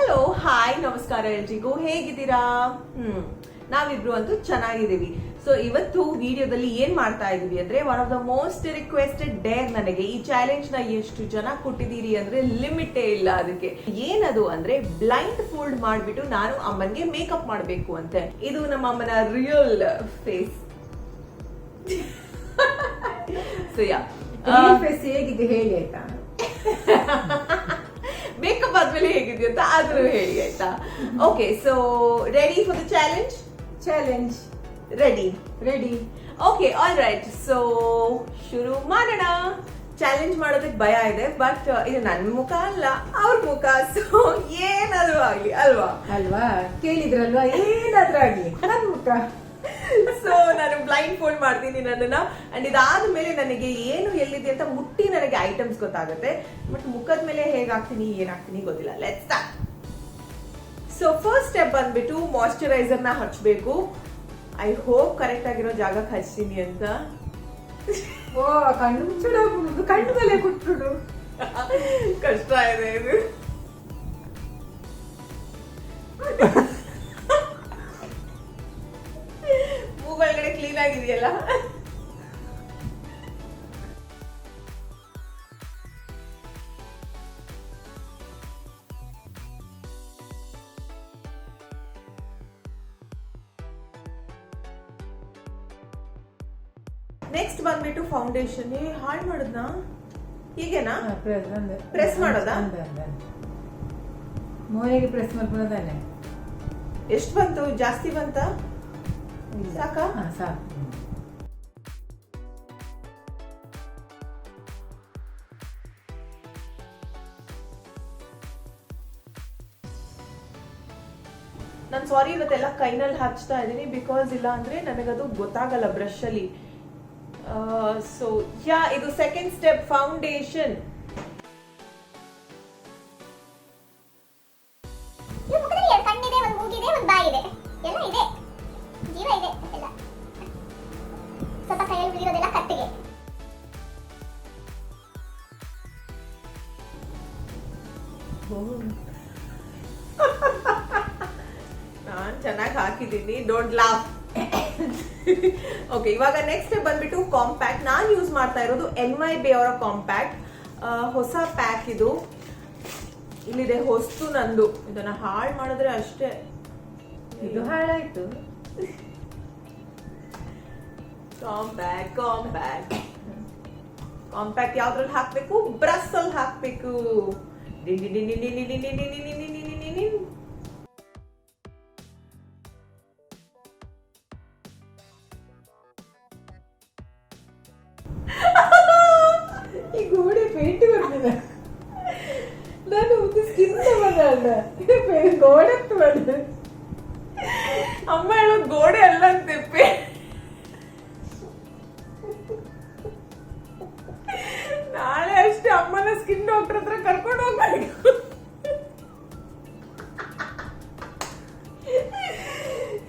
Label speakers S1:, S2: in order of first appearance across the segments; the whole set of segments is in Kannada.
S1: ಹಲೋ ಹಾಯ್ ನಮಸ್ಕಾರ ಎಲ್ರಿಗೂ, ಹೇಗಿದ್ದೀರಾ? ನಾವಿಬ್ರು ಅಂತೂ ಚೆನ್ನಾಗಿದ್ದೀವಿ. ಸೊ ಇವತ್ತು ವಿಡಿಯೋದಲ್ಲಿ ಏನ್ ಮಾಡ್ತಾ ಇದೀವಿ ಅಂದ್ರೆ, one of the most requested Deere. ನನಗೆ ಈ ಚಾಲೆಂಜ್ ನ ಎಷ್ಟು ಜನ ಕೊಟ್ಟಿದ್ದೀರಿ ಅಂದ್ರೆ ಲಿಮಿಟೇ ಇಲ್ಲ. ಅದಕ್ಕೆ ಏನದು ಅಂದ್ರೆ ಬ್ಲೈಂಡ್ ಫೋಲ್ಡ್ ಮಾಡ್ಬಿಟ್ಟು ನಾನು ಅಮ್ಮನ್ಗೆ ಮೇಕಪ್ ಮಾಡ್ಬೇಕು ಅಂತೆ. ಇದು ನಮ್ಮ ಅಮ್ಮನ real face. So ya
S2: face ಹೇಗಿದೆ ಹೇಳಿ ಆಯ್ತಾ?
S1: ಮೇಕಪ್ ಆದ್ಮೇಲೆ ಹೇಗಿದೆ ಅಂತ ಆದ್ರೂ ಹೇಳಿ ಆಯ್ತಾ? Okay, so ready for the challenge?
S2: Challenge
S1: ready. Okay, all right. So ಶುರು ಮಾಡೋಣ. ಚಾಲೆಂಜ್ ಮಾಡೋದಕ್ಕೆ ಭಯ ಇದೆ, ಬಟ್ ಇದು ನನ್ನ ಮುಖ ಅಲ್ಲ, ಅವ್ರ ಮುಖ. ಸೊ ಏನಾದ್ರೂ ಆಗ್ಲಿ
S2: ಅಲ್ವಾ ಕೇಳಿದ್ರಲ್ವಾ, ಏನಾದ್ರೂ ಆಗ್ಲಿ ನನ್ನ ಮುಖ.
S1: ಸೊ ನಾನು ಬ್ಲೈಂಡ್ ಫೋಲ್ಡ್ ಮಾಡ್ತೀನಿ ನನ್ನನ್ನ. ಅಂಡ್ ಇದಾದ್ಮೇಲೆ ನನಗೆ ಏನು ಎಲ್ಲಿದೆ ಅಂತ ಮುಟ್ಟಿ ನನಗೆ ಐಟಮ್ಸ್ ಗೊತ್ತಾಗುತ್ತೆ. ಬಟ್ ಮುಖದ ಮೇಲೆ ಹೇಗಾಗ್ತೀನಿ ಏನಾಗ್ತೀನಿ ಗೊತ್ತಿಲ್ಲ. Let's start. So first step ಬಂದ್ಬಿಟ್ಟು ಮಾಯಿಶ್ಚರೈಸರ್ ನ ಹಚ್ಬೇಕು. ಐ ಹೋಪ್ ಕರೆಕ್ಟ್ ಆಗಿರೋ ಜಾಗಕ್ಕೆ ಹಚ್ತೀನಿ ಅಂತ.
S2: ಓ, ಕಣ್ಣು ಮುಚ್ಚಡ ಕಣ್ಣು ಮೇಲೆ ಕುಟ್ಬಿಡು.
S1: ಕಷ್ಟ ಇದೆ ಇದು. ಮೂಗೊಳಗಡೆ ಕ್ಲೀನ್ ಆಗಿದೆಯಲ್ಲ. ನೆಕ್ಸ್ಟ್ ಬಂದ್ಬಿಟ್ಟು ಫೌಂಡೇಶನ್. ಹಾಳು ಮಾಡೋದ್ನಾ ಹೀಗೆನಾ? ಪ್ರೆಸ್ ಮಾಡೋದಾ?
S2: ಮೋನೆಗೆ ಪ್ರೆಸ್ ಮಾಡ್ಕೊಳ್ಳೋದಾನೆ.
S1: ಎಷ್ಟು ಬಂತು? ಜಾಸ್ತಿ ಬಂತ? ಸಾಕಾ?
S2: ಸಾಕು.
S1: ನಾನು ಸಾರಿ ಇವತ್ತೆಲ್ಲ ಕೈನಲ್ಲಿ ಹಚ್ತಾ ಇದ್ದೀನಿ, ಬಿಕಾಸ್ ಇಲ್ಲ ಅಂದ್ರೆ ನನಗದು ಗೊತ್ತಾಗಲ್ಲ ಬ್ರಷ್ ಅಲ್ಲಿ. ಸೊ ಯಾ, ಇದು ಸೆಕೆಂಡ್ ಸ್ಟೆಪ್ ಫೌಂಡೇಶನ್.
S3: ಕಣ್ಣಿದೆ, ಒಂದು ಮೂಗಿದೆ, ಒಂದು ಬಾಯಿದೆ, ಎಲ್ಲ ಇದೆ, ಜೀವ ಇದೆ ಎಲ್ಲ. ಸ್ವಲ್ಪ ಕೈಯಲ್ಲಿ ಬಿಡಿರೋದೆಲ್ಲ ಕತ್ತಿಗೆ.
S1: ನಾನ್ ಚೆನ್ನಾಗಿ ಹಾಕಿದ್ದೀನಿ, ಡೋಂಟ್ ಲಾಫ್. ಓಕೆ, ಇವಾಗ ನೆಕ್ಸ್ಟ್ ಸ್ಟೆಪ್ ಬಂದ್ಬಿಟ್ಟು ಕಾಂಪ್ಯಾಕ್ಟ್. ನಾನು ಯೂಸ್ ಮಾಡ್ತಾ ಇರೋದು NYB ಅವರ ಕಾಂಪ್ಯಾಕ್ಟ್. ಹೊಸ ಪ್ಯಾಕ್ ಇದು. ಇಲ್ಲಿದೆ ಹೊಸ್ತು ನಂದು. ಇದನ್ನ ಹಾಳು ಮಾಡಿದ್ರೆ ಅಷ್ಟೇ.
S2: ಇದು ಹಾಳಾಯ್ತು.
S1: ಕಾಂಪ್ಯಾಕ್ಟ್ ಯಾವ್ದ್ರಲ್ಲಿ ಹಾಕ್ಬೇಕು? ಬ್ರಷ್ ಅಲ್ಲಿ ಹಾಕ್ಬೇಕು.
S2: ಈ ಗೋಡೆ ಪೇಂಟ್ ಬರ್ತಿದೆ. ನಾನು ಸ್ಕಿನ್ ಬಂದ ಗೋಡೆ ಬಂದ.
S1: ಅಮ್ಮ ಹೇಳೋದು ಗೋಡೆ ಅಲ್ಲ ಅಂತೆಪ್ಪೆ. ನಾಳೆ ಅಷ್ಟೇ ಅಮ್ಮನ ಸ್ಕಿನ್ ಡಾಕ್ಟರ್ ಹತ್ರ ಕರ್ಕೊಂಡು ಹೋಗ್ಬೇಕು.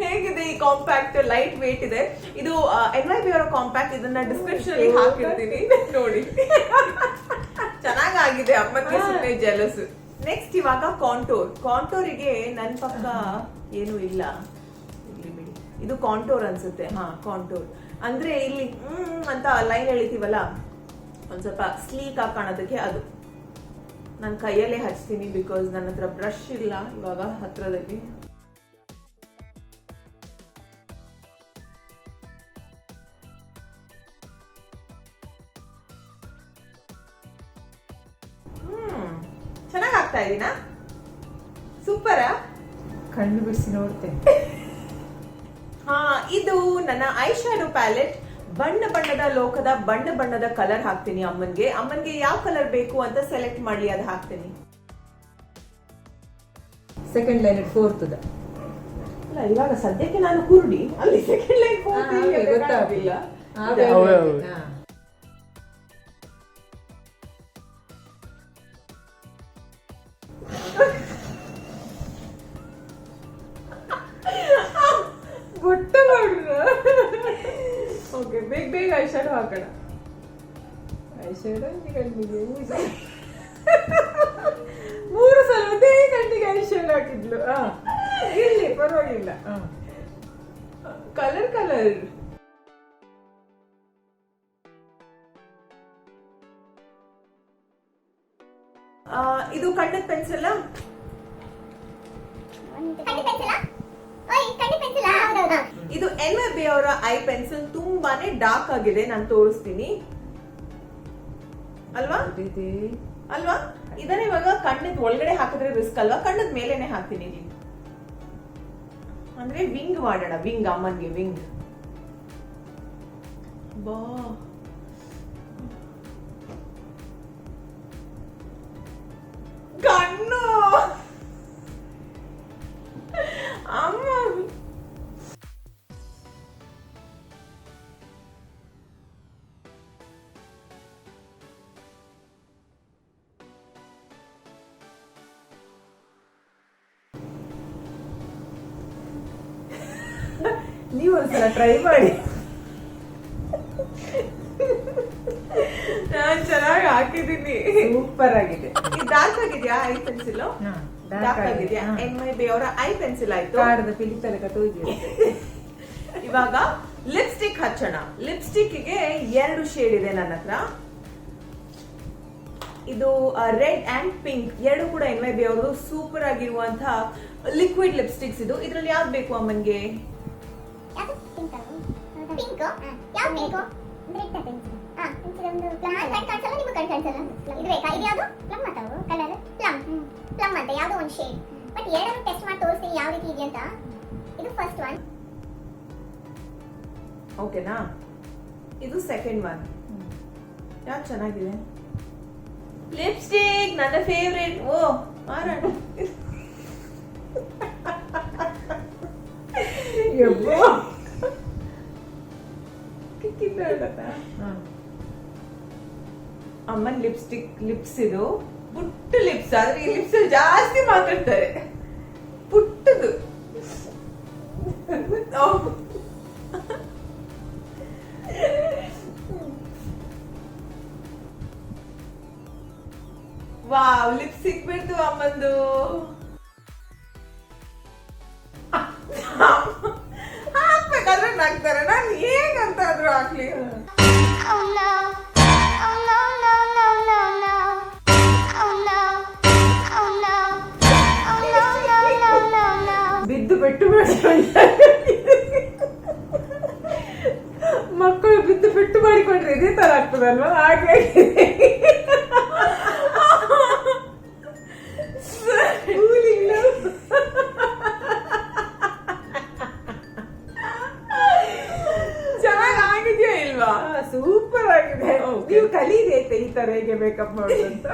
S1: ಹೇಗಿದೆ ಈ ಕಾಂಪ್ಯಾಕ್ಟ್? ಲೈಟ್ ವೇಟ್ ಇದೆ. ಇದು NYB ಅವರ ಕಾಂಪ್ಯಾಕ್ಟ್. ಇದನ್ನ ಡಿಸ್ಕ್ರಿಪ್ಷನ್ ಅಲ್ಲಿ ಹಾಕಿರ್ತೀನಿ, ನೋಡಿ. ಚೆನ್ನಾಗಿದೆ. ಅಮ್ಮನಿಗೆ ಸುಮ್ಮನೆ ಜಲಸ್. ನೆಕ್ಸ್ಟ್ ಇವಾಗ ಕಾಂಟೋರಿಗೆ ನನ್ ಪಕ್ಕ ಏನು ಇಲ್ಲ. ಇಲ್ಲಿ ಬಿಡಿ, ಇದು ಕಾಂಟೋರ್ ಅನ್ಸುತ್ತೆ. ಹಾ, ಕಾಂಟೋರ್ ಅಂದ್ರೆ ಇಲ್ಲಿ ಅಂತ ಲೈನ್ ಎಳಿತೀವಲ್ಲ, ಒಂದ್ ಸ್ವಲ್ಪ ಸ್ಲೀಕ್ ಆಗಿ ಕಾಣೋದಕ್ಕೆ ಅದು ನಾನು ಕೈಯಲ್ಲೇ ಹಚ್ತೀನಿ, ಬಿಕಾಸ್ ನನ್ನ ಹತ್ರ ಬ್ರಷ್ ಇಲ್ಲ ಇವಾಗ ಹತ್ರದಲ್ಲಿ. ಚೆನ್ನಾಗಿ ಆಗ್ತಾ ಇದೀನಾ? ಸೂಪರಾ?
S2: ಕಣ್ಣು ಬಿಡಿಸಿ ನೋಡ್ತೇನೆ.
S1: ಹಾ, ಇದು ನನ್ನ ಐ ಶ್ಯಾಡೋ ಪ್ಯಾಲೆಟ್. ಬಣ್ಣದ ಲೋಕದ ಬಣ್ಣದ ಕಲರ್ ಹಾಕ್ತೀನಿ ಅಮ್ಮನ್ಗೆ ಯಾವ ಕಲರ್ ಬೇಕು ಅಂತ ಸೆಲೆಕ್ಟ್ ಮಾಡ್ಲಿ, ಅದು ಹಾಕ್ತೀನಿ.
S2: ಸೆಕೆಂಡ್ ಲೈನ್ ಫೋರ್ತ್
S1: ಅಲ್ಲ, ಇವಾಗ ಸದ್ಯಕ್ಕೆ ನಾನು ಕುರುಡಿ, ಅಲ್ಲಿ ಸೆಕೆಂಡ್ ಲೈನ್ ಗೊತ್ತಾಗಿಲ್ಲ. ಓಕೆ, ಬೇಗ ಐ ಶ್ಯಾಡೋ ಹಾಕೋಣ.
S2: ಐಶ್ವರ್ಯ ಕಣ್ಣಿಗೆ
S1: ಮೂರು ಸಲ ಒಂದೇ ಕಣ್ಣಿಗೆ ಐಶ್ವರ್ಯ
S2: ಹಾಕಿದ್ಲು ಇಲ್ಲಿ ಪರವಾಗಿಲ್ಲ
S1: ಕಲರ್ ಇದು ಕಣ್ಣದ ಪೆನ್ಸಿಲ್ ಇದು NYB ಅವರ ಐ ಪೆನ್ಸಿಲ್ ತುಂಬಾನೇ ಡಾರ್ಕ್ ಆಗಿದೆ, ನಾನು ತೋರಿಸ್ತೀನಿ ಅಲ್ವಾ ಅಲ್ವಾ. ಇದನ್ನ ಇವಾಗ ಕಣ್ಣದ ಒಳಗಡೆ ಹಾಕಿದ್ರೆ ರಿಸ್ಕ್ ಅಲ್ವಾ, ಕಣ್ಣದ ಮೇಲೆನೆ ಹಾಕ್ತೀನಿ. ಅಂದ್ರೆ ವಿಂಗ್ ಮಾಡೋಣ, ವಿಂಗ್ ಅಮ್ಮನ್ಗೆ ವಿಂಗ್. ಬಾ ಕಣ್ಣು ಅಮ್ಮ.
S2: ನೀವು ಒಂದ್ಸಲ ಟ್ರೈ ಮಾಡಿ.
S1: ನಾನ್ ಚೆನ್ನಾಗಿ ಹಾಕಿದೀನಿ,
S2: ಸೂಪರ್ ಆಗಿದೆ.
S1: ಇದು ಡಾರ್ಕ್ ಆಗಿದ್ಯಾ ಐ ಪೆನ್ಸಿಲ್? ಡಾರ್ಕ್ ಆಗಿದ್ಯಾ? NYB ಅವರ ಐ ಪೆನ್ಸಿಲ್ ಆಯ್ತು.
S2: ಕಾಡದ ಫಿಲಿಪ್ ಕಟ್ಟೋಗಿರುತ್ತೆ.
S1: ಇವಾಗ ಲಿಪ್ಸ್ಟಿಕ್ ಹಚ್ಚೋಣ. ಲಿಪ್ಸ್ಟಿಕ್ ಗೆ 2 ಶೇಡ್ ಇದೆ ನನ್ನ ಹತ್ರ. ಇದು ರೆಡ್ ಅಂಡ್ ಪಿಂಕ್, ಎರಡು ಕೂಡ NYB ಅವರು ಸೂಪರ್ ಆಗಿರುವಂತಹ ಲಿಕ್ವಿಡ್ ಲಿಪ್ಸ್ಟಿಕ್ಸ್. ಇದ್ರಲ್ಲಿ ಯಾವ್ದು ಬೇಕು ಅಮ್ಮನ್ಗೆ? ಓಕೆನಾ? ಇದು ಸೆಕೆಂಡ್ ಒನ್. ಯಾವ್ದು ಚೆನ್ನಾಗಿದೆ? ಲಿಪ್ಸ್ಟಿಕ್ ನನ್ನ ಫೇವ್ರೇಟ್. ಓ ಮಾರಾಟ. ಅಮ್ಮನ್ ಲಿಪ್ಸ್ಟಿಕ್ ಲಿಪ್ಸ್ ಇದು ಪುಟ್ಟು ಲಿಪ್ಸ್, ಆದ್ರೆ ಈ ಲಿಪ್ಸ್ ಜಾಸ್ತಿ ಮಾತಾಡ್ತಾರೆ. ಪುಟ್ಟದು. Wow, lips ಸಿಕ್ಬಿಡ್ತು ಅಮ್ಮಂದು. ಹಾಕ್ಬೇಕಾದ್ರೆ ನಗ್ತಾರೆ, ನಾನು ಹೇಗಂತಾದ್ರೂ ಹಾಕ್ಲಿ.
S2: ಬಿದ್ದು ಪೆಟ್ಟು ಮಕ್ಕಳು ಬಿದ್ದು ಪೆಟ್ಟು ಮಾಡಿಕೊಂಡ್ರೆ ಇದೇ ತರ ಆಗ್ತದಲ್ವಾ? ಹಾಗೆ
S1: ಚೆನ್ನಾಗಿ ಆಗಿದ್ಯಾ ಇಲ್ವಾ?
S2: ಸೂಪರ್ ಆಗಿದೆ. ನೀವು ಕಲೀರಿ ಆಯ್ತಾ ಈ ತರ ಹೇಗೆ ಮೇಕಪ್ ಮಾಡೋದು ಅಂತ.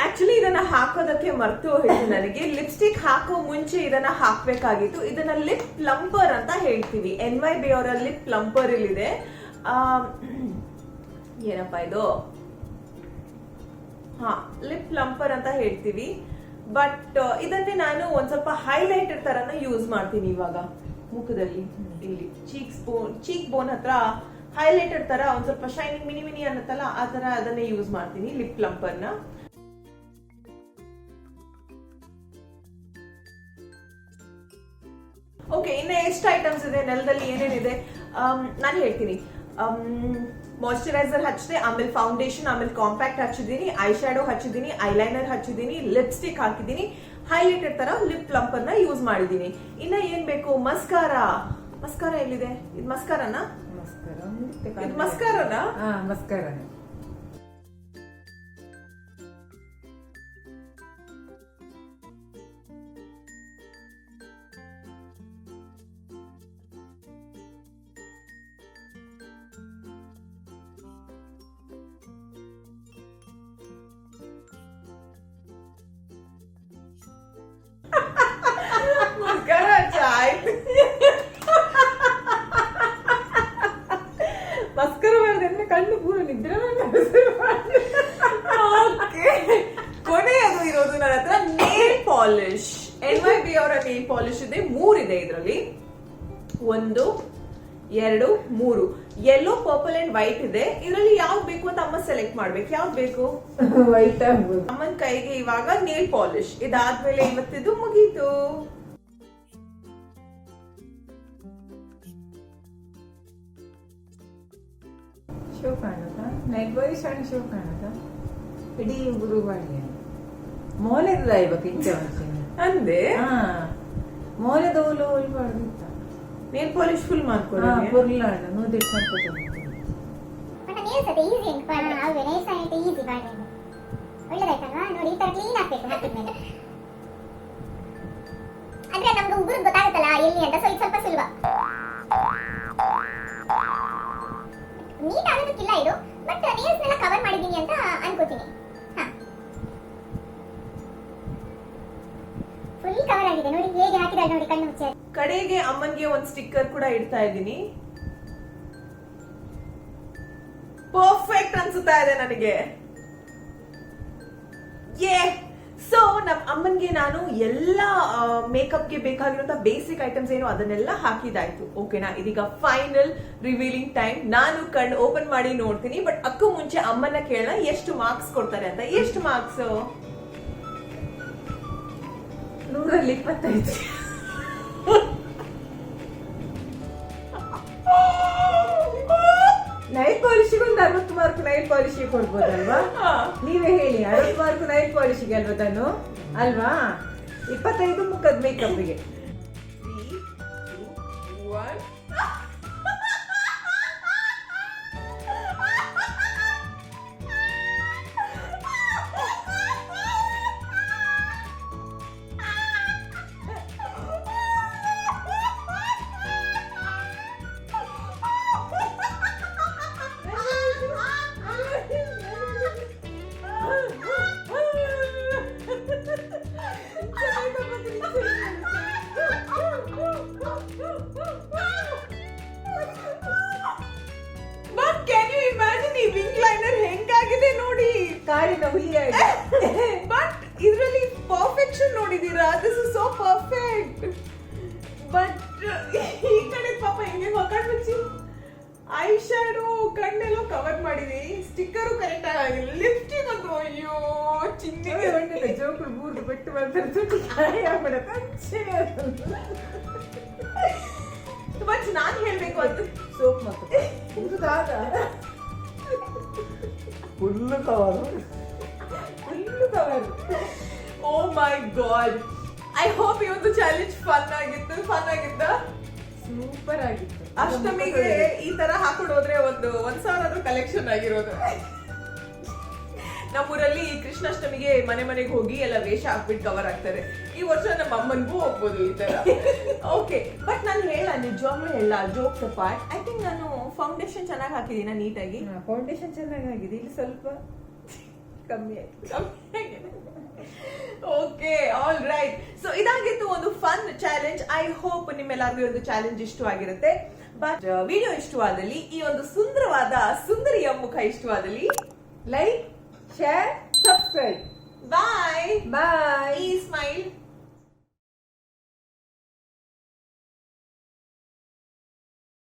S1: ಆಕ್ಚುಲಿ ಇದನ್ನ ಹಾಕೋದಕ್ಕೆ ಮರ್ತು ಹೋಯ್ತು ನನಗೆ. ಲಿಪ್ಸ್ಟಿಕ್ ಹಾಕೋ ಮುಂಚೆ ಇದನ್ನ ಹಾಕ್ಬೇಕಾಗಿತ್ತು. ಇದನ್ನ ಲಿಪ್ ಪ್ಲಂಪರ್ ಅಂತ ಹೇಳ್ತೀವಿ. NYB ಅವರ ಲಿಪ್ ಪ್ಲಂಪರ್ ಇಲ್ಲಿದೆ. ಏನಪ್ಪಾ ಇದು? ಲಿಪ್ ಪ್ಲಂಪರ್ ಅಂತ ಹೇಳ್ತೀವಿ. ಬಟ್ ಇದನ್ನೇ ನಾನು ಒಂದ್ ಸ್ವಲ್ಪ ಹೈಲೈಟರ್ ತರನ ಯೂಸ್ ಮಾಡ್ತೀನಿ ಇವಾಗ ಮುಖದಲ್ಲಿ. ಇಲ್ಲಿ ಚೀಕ್ ಬೋನ್ ಹತ್ರ ಹೈಲೈಟರ್ ತರ ಒಂದ್ ಸ್ವಲ್ಪ ಶೈನಿಂಗ್ ಮಿನಿ ಮಿನಿ ಅನ್ನತ್ತಲ್ಲ, ಆ ತರ ಅದನ್ನೇ ಯೂಸ್ ಮಾಡ್ತೀನಿ ಲಿಪ್ ಪ್ಲಂಪರ್ ನ. ಓಕೆ, ಇನ್ನ ಎಷ್ಟು ಐಟಮ್ಸ್ ಇದೆ ನೆಲದಲ್ಲಿ, ಏನೇನಿದೆ ನಾನು ಹೇಳ್ತೀನಿ. ಮಾಯಿಶ್ಚರೈಸರ್ ಹಚ್ಚಿದೆ, ಆಮೇಲೆ ಫೌಂಡೇಶನ್, ಆಮೇಲೆ ಕಾಂಪ್ಯಾಕ್ಟ್ ಹಚ್ಚಿದೀನಿ, ಐ ಶ್ಯಾಡೋ ಹಚ್ಚಿದೀನಿ, ಐಲೈನರ್ ಹಚ್ಚಿದೀನಿ, ಲಿಪ್ಸ್ಟಿಕ್ ಹಾಕಿದೀನಿ, ಹೈಲೈಟರ್ ತರ ಲಿಪ್ ಪ್ಲಂಪರ್ ನ ಯೂಸ್ ಮಾಡಿದೀನಿ. ಇನ್ನ ಏನ್ ಬೇಕು? ಮಸ್ಕಾರಾ. ಮಸ್ಕಾರಾ ಎಲ್ಲಿದೆ? ಇದು ಮಸ್ಕಾರನಾ? ಇದು ಮಸ್ಕಾರನಾ?
S2: ಮಸ್ಕಾರನೇ. ಮಸ್ಕರ ಮಾಡಿದ್ರೆ ಕಣ್ಣು ಪೂರ ನಿದ್ರೆ.
S1: ಕೊನೆಯದು ಇರೋದು ನನ್ನ ಹತ್ರ ನೇಲ್ ಪಾಲಿಶ್. NYB ಅವರ ನೇಲ್ ಪಾಲಿಶ್ ಇದೆ, 3 ಇದೆ ಇದರಲ್ಲಿ. 1, 2 3 ಯೆಲ್ಲೋ ಪರ್ಪಲ್ ಅಂಡ್ ವೈಟ್ ಇದೆ. ಇದರಲ್ಲಿ ಯಾವ್ದು ಬೇಕು ಅಂತ ಅಮ್ಮ ಸೆಲೆಕ್ಟ್ ಮಾಡ್ಬೇಕು. ಯಾವ್ದು ಬೇಕು?
S2: ವೈಟ್ ಆಗ್ಬೋದು.
S1: ಅಮ್ಮನ ಕೈಗೆ ಇವಾಗ ನೇಲ್ ಪಾಲಿಶ್. ಇದಾದ್ಮೇಲೆ ಇವತ್ತಿದು ಮುಗೀತು.
S2: ಶೋ ಕಾಣುತ್ತಾ? ನೈಟ್ ಬಾಯ್ ಸಣ್ಣ ಶೋ ಕಾಣುತ್ತಾ? ಇಡೀ ಗುರುವಾಳಿ ಮೋಲೆದ ಇವಾಗ ಇಚ್ಛೆ
S1: ಅಂದೆ
S2: ಮೋಲೆದ ಓಲು ಒಳ್ಬಾರ್ದಿತ್ತ
S1: ನೇಲ್ ಪಾಲಿಶ್ ಫುಲ್ ಮಾಡ್ಕೊಳ್ಳಿ.
S2: ಪುರ್ಲಾಡ ನೋಡಿಟ್ಟು ಸ್ವಲ್ಪ
S3: ಬಟ್ ನೇಲ್ಸ್ ಅದೇ ಈಸಿ ಅಂತ ಅಲ್ವೇ ನೇಲ್ಸ್ ಆಯ್ತು ಈಸಿ ಮಾಡ್ಬೇಕು. ಒಳ್ಳೆದಾಯ್ತಲ್ವಾ? ನೋಡಿ ಈ ತರ ಕ್ಲೀನ್ ಆಗ್ಬೇಕು ಹಾಕಿದ್ಮೇಲೆ. ಅಂದ್ರೆ ನಮ್ಗೆ ಉಗುರು ಗೊತ್ತಾಗುತ್ತಲ್ಲ ಎಲ್ಲಿ ಅಂತ, ಸೊ ಇದು ಸ್ವಲ್ಪ ಸುಲಭ. ನೀಟ್ ಆಗೋದಕ್ಕಿಲ್ಲ ಇದು, ಬಟ್ ನೇಲ್ಸ್ ನೆಲ್ಲ ಕವರ್ ಮಾಡಿದೀನಿ ಅಂತ ಅನ್ಕೋತೀನಿ. ಫುಲ್ ಕವರ್ ಆಗಿದೆ ನೋಡಿ, ಹೇಗೆ ಹಾಕಿದಾಳೆ ನೋಡಿ ಕಣ್ಣು ಮುಚ್ಚಿ.
S1: ಕಡೆಗೆ ಅಮ್ಮನ್ಗೆ ಒಂದ್ ಸ್ಟಿಕ್ಕರ್ ಕೂಡ ಇಡ್ತಾ ಇದ್ದೀನಿ. ಪರ್ಫೆಕ್ಟ್ ಅನ್ಸುತ್ತಾ ಇದೆ ನನಗೆ. ಸೊ ನಮ್ ಅಮ್ಮನ್ಗೆ ನಾನು ಎಲ್ಲ ಮೇಕಪ್ಗೆ ಬೇಕಾಗಿರುವಂತ ಬೇಸಿಕ್ ಐಟಮ್ಸ್ ಏನು ಅದನ್ನೆಲ್ಲ ಹಾಕಿದಾಯ್ತು. ಓಕೆನಾ? ಇದೀಗ ಫೈನಲ್ ರಿವೀಲಿಂಗ್ ಟೈಮ್. ನಾನು ಕಣ್ಣು ಓಪನ್ ಮಾಡಿ ನೋಡ್ತೀನಿ. ಬಟ್ ಅಕ್ಕೂ ಮುಂಚೆ ಅಮ್ಮನ ಕೇಳೋಣ ಎಷ್ಟು ಮಾರ್ಕ್ಸ್ ಕೊಡ್ತಾರೆ ಅಂತ. ಎಷ್ಟು ಮಾರ್ಕ್ಸ್?
S2: 100ರಲ್ಲಿ 25. ನೈಟ್ ಪಾಲಿಶಿಗೆ ಒಂದು 60 ಮಾರ್ಕ್ ನೈಟ್ ಪಾಲಿಶಿಗೆ ಕೊಡ್ಬೋದಲ್ವಾ? ನೀವೇ ಹೇಳಿ, 60 ಮಾರ್ಕ್ ನೈಟ್ ಪಾಲಿಶಿಗೆ ಅಲ್ವಾ ತಾನು? ಅಲ್ವಾ? 25 ಮುಖದ ಮೇಕಪ್ಗೆ.
S1: 3, 2, 1.
S2: ಕಾಡಿನ ಹುಲಿಯಾಗಿ.
S1: ಬಟ್ ಇದರಲ್ಲಿ ಪರ್ಫೆಕ್ಷನ್ ನೋಡಿದೀರಾ? This is so perfect. But ಈ ಕಡೆ ಪಾಪ ಹೆಂಗೆ ಮಕ್ಕಳು ಮುಚ್ಚಿ ಐ ಶ್ಯಾಡೋ ಕಣ್ಣೆಲ್ಲೋ ಕವರ್ ಮಾಡಿದೀನಿ. ಸ್ಟಿಕ್ಕರು ಕರೆಕ್ಟ್ ಆಗಿಲ್ಲ. ಲಿಪ್ಸ್ಟಿಕ್ ಅದು ಅಯ್ಯೋ ಚಿಂತೆ
S2: ಒಳ್ಳೆ ಜೋಕುಳು ಬೂರ್ದು ಬಿಟ್ಟು ಬರ್ತಾರೆ.
S1: ಬಟ್ ನಾನ್ ಹೇಳ್ಬೇಕು ಅಂತ
S2: ಸೋಪ್ ಮತ್ತೆ full cover.
S1: Oh my god. I hope ಈ ಒಂದು ಚಾಲೆಂಜ್ ಫನ್ ಆಗಿತ್ತು.
S2: ಸೂಪರ್ ಆಗಿತ್ತು.
S1: ಅಷ್ಟಮಿಗೆ ಈ ತರ ಹಾಕೊಂಡು ಹೋದ್ರೆ 1,000 ಕಲೆಕ್ಷನ್ ಆಗಿರೋದು. ನಮ್ಮೂರಲ್ಲಿ ಕೃಷ್ಣಾಷ್ಟಮಿಗೆ ಮನೆಗೆ ಹೋಗಿ ಎಲ್ಲ ವೇಷ ಹಾಕ್ಬಿಟ್ಟು ಕವರ್ ಆಗ್ತಾರೆ. ಈ ವರ್ಷ ನಮ್ಮ ಅಮ್ಮನಿಗೂ ಹೋಗ್ಬೋದು ಈ ತರ. ಓಕೆ, ಬಟ್ ನಾನು ನಿಜವಾಗ್ಲೂ ಹೇಳ ಜೋಕ್ಸ್ ಅಪಾರ್ಟ್, ಐ ಥಿಂಕ್ ನಾನು ಫೌಂಡೇಶನ್ ಚೆನ್ನಾಗಿ ಹಾಕಿದೀನ ನೀಟಾಗಿ.
S2: ಫೌಂಡೇಶನ್ ಚೆನ್ನಾಗಿದೆ, ಇಲ್ಲಿ ಸ್ವಲ್ಪ ಕಮ್ಮಿ ಆಯ್ತು.
S1: Okay, all right. ಸೊ ಇದಾಗಿತ್ತು ಒಂದು ಫನ್ ಚಾಲೆಂಜ್. ಐ ಹೋಪ್ ನಿಮ್ಮೆಲ್ಲರಿಗೂ ಒಂದು ಚಾಲೆಂಜ್ ಇಷ್ಟವಾಗಿರುತ್ತೆ. ಬಟ್ ವಿಡಿಯೋ ಇಷ್ಟವಾದಲ್ಲಿ, ಈ ಒಂದು ಸುಂದರವಾದ ಸುಂದರಿಯ ಮುಖ ಇಷ್ಟವಾದಲ್ಲಿ
S2: ಲೈಕ್, ಶೇರ್, ಸಬ್ಸ್ಕ್ರೈಬ್.
S1: ಬಾಯ್.
S2: ಬಾಯ್.
S1: ಈ ಸ್ಮೈಲ್